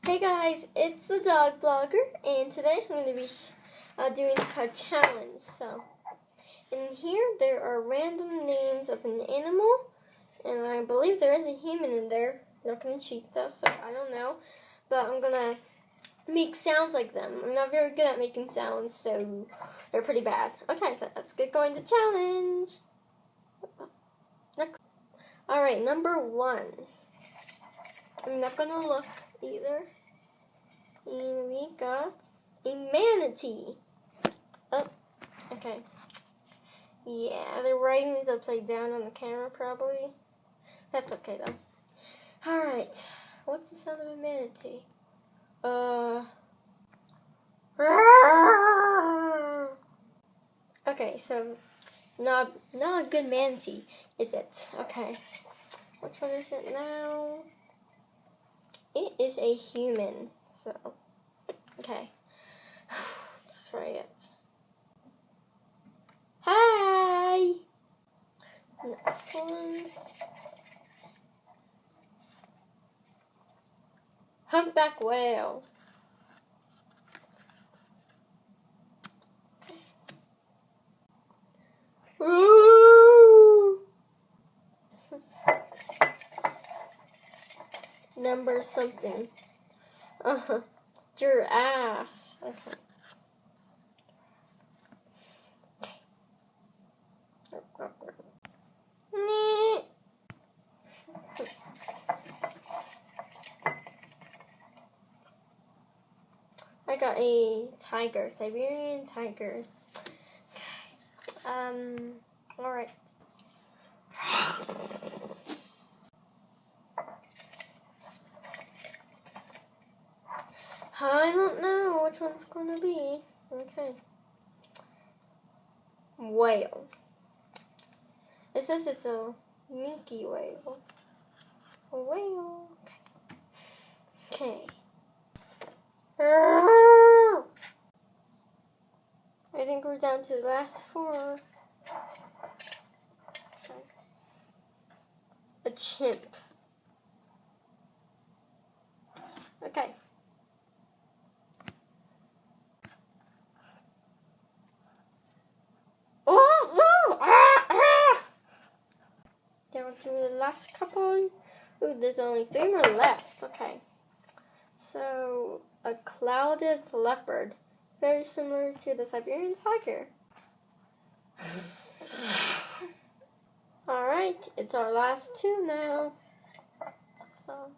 Hey guys, it's the Dog Blogger, and today I'm going to be doing a challenge. So, in here there are random names of an animal, and I believe there is a human in there. I'm not going to cheat though, so I don't know. But I'm going to make sounds like them. I'm not very good at making sounds, so they're pretty bad. Okay, so let's get going to challenge. Next. Alright, number 1. I'm not going to look either. And we got a manatee. Oh, okay. Yeah, the writing is upside down on the camera probably. That's okay though. Alright, what's the sound of a manatee? Okay, so not a good manatee, is it? Okay. Which one is it now? It is a human. So, okay. Let's try it. Hi! Next one. Humpback whale. Ooh! Number something. Giraffe. Okay. I got a tiger, Siberian tiger. Okay. Alright. I don't know which one's gonna be. Okay. Whale. It says it's a minke whale. A whale. Okay. I think we're down to the last 4. A chimp. Okay. Down to the last couple. Ooh, there's only 3 more left. Okay. So, a clouded leopard. Very similar to the Siberian tiger. Alright, it's our last 2 now. So,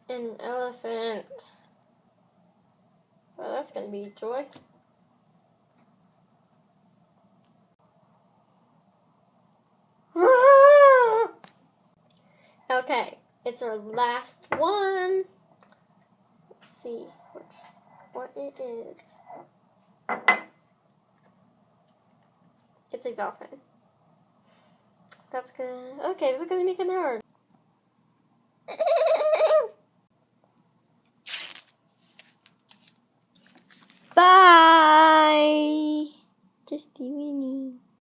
an elephant. Well, that's going to be joy. Okay, it's our last one. Let's see what it is. It's a dolphin. That's good. Okay, so we're going to make an hour.